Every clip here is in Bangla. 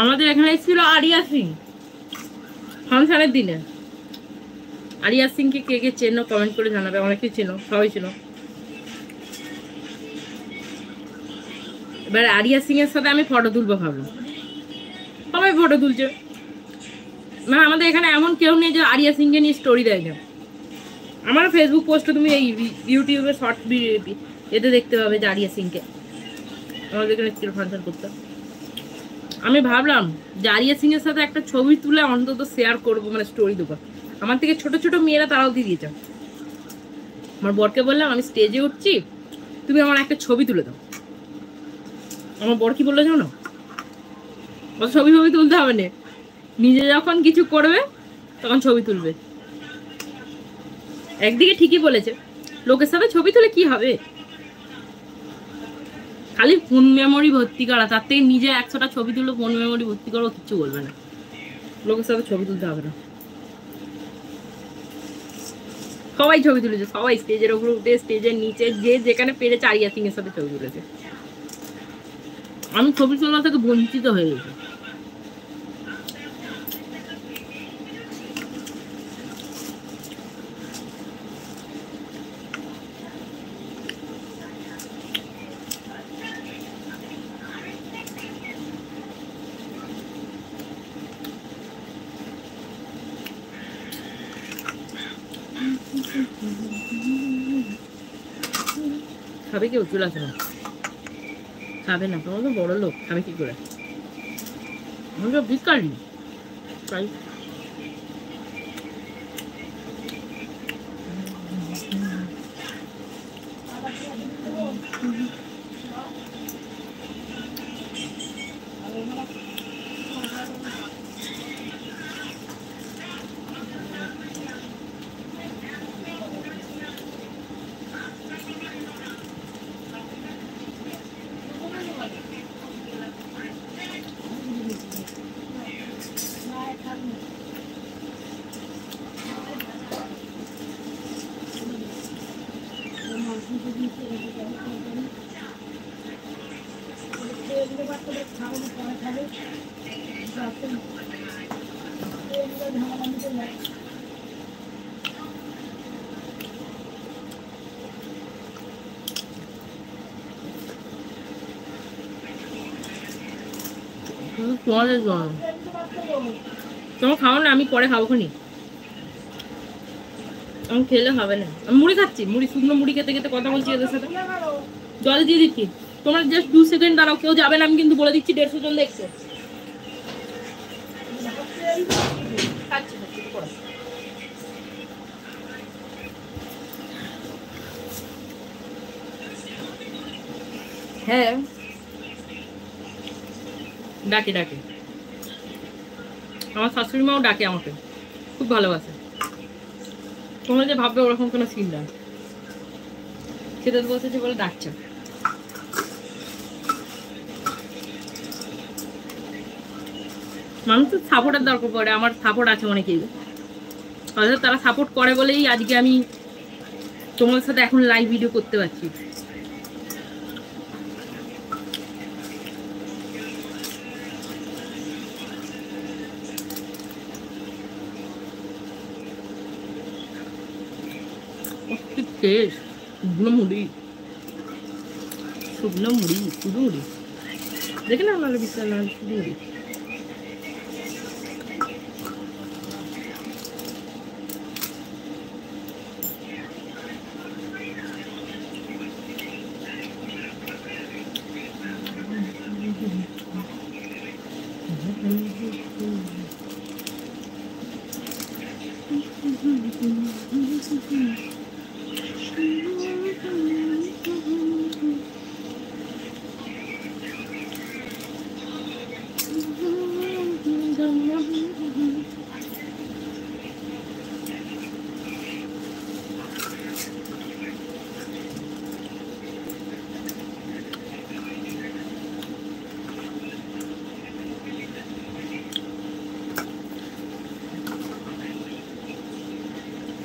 আমাদের এখানে ছিল আরিয়া সিং ফাংশনের দিনে। আরিয়া সিংকে কে কে চেনো কমেন্ট করে জানাবে। অনেকেই চেনো, সবাই ছিল। এবার আরিয়া সিং এর সাথে আমি ফটো তুলবো ভাবলাম, সবাই ফটো তুলছে। মানে আমাদের এখানে এমন কেউ নেই যে আরিয়া সিংকে নিয়ে স্টোরি দেয় না। আমার ফেসবুক পোস্টে তুমি এই ইউটিউবে শর্ট এতে দেখতে পাবে যে আরিয়া সিংকে আমাদের এখানে ছিল ফাংশন করতে। আমি ভাবলাম যে আরিয়া সিং এর সাথে একটা ছবি তুলে অন্তত শেয়ার করবো, মানে স্টোরি দেবো। আমার থেকে ছোট ছোট মেয়েরা তারাও দিয়ে দিয়েছে। আমার বরকে বললাম আমি স্টেজে উঠছি, তুমি আমার একটা ছবি তুলে দাও। আমার বর কি বললো জানো, ছবি তুলতে হবে না, নিজে যখন কিছু করবে তখন ছবি তুলবে। একদিকে ঠিকই বলেছে, লোকের সাথে ছবি তুলে কি হবে, খালি ফোন মেমোরি ভর্তি করা, তার থেকে নিজে 100টা ছবি তুলে ফোন মেমোরি ভর্তি করো, কিচ্ছু বলবে না। লোকের সাথে ছবি তুলতে হবে না। সবাই ছবি তুলেছে, সবাই স্টেজের উপরে উঠে, স্টেজের নিচে, যে যেখানে পেরেছে আরিয়া সিং এর সাথে ছবি তুলেছে। আমি ছবি তোলা থেকে বঞ্চিত হয়ে গেছি। খাবে কেউ? চলে আসে না, খাবে না। তোমার তো বড় লোক, খাবে কি করে? আমরা ভিকারি তাই। তোমাদের জন্য তোমার খাও না, আমি পরে খাবো খুনি। আমি খেলে হবে না, আমি মুড়ি খাচ্ছি। মুড়ি, শুকনো মুড়ি খেতে খেতে কথা বলছি এদের সাথে। জল দিয়ে দিচ্ছি, তোমরা জাস্ট 2 সেকেন্ড দাঁড়াও, কেউ যাবে না, আমি কিন্তু বলে দিচ্ছি। 150 জন দেখছে। হ্যাঁ ডাকে ডাকে, আমার শাশুড়ি মাও ডাকে আমাকে, খুব ভালোবাসে। তোমরা যে ভাববে ওরকম কোনো সিন না, খেতে বসেছে বলে ডাকছে। মানুষ তো সাপোর্টের দরকার পড়ে, আমার সাপোর্ট আছে অনেকেই, অর্থাৎ তারা সাপোর্ট করে বলেই আজকে আমি তোমাদের সাথে এখন লাইভ ভিডিও করতে পারছি। শুকনো মুড়ি, শুকনো মুড়ি, শুধু মুড়ি দেখে না আপনারা বিশ্বাস না, শুধু মুড়ি।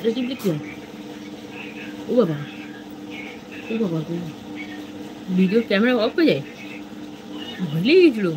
রেটিংটা কি হয়? ও বাবা, ও বাবা, ভিডিও ক্যামেরা অফ হয়ে যায়, ভুলেই গেছিল।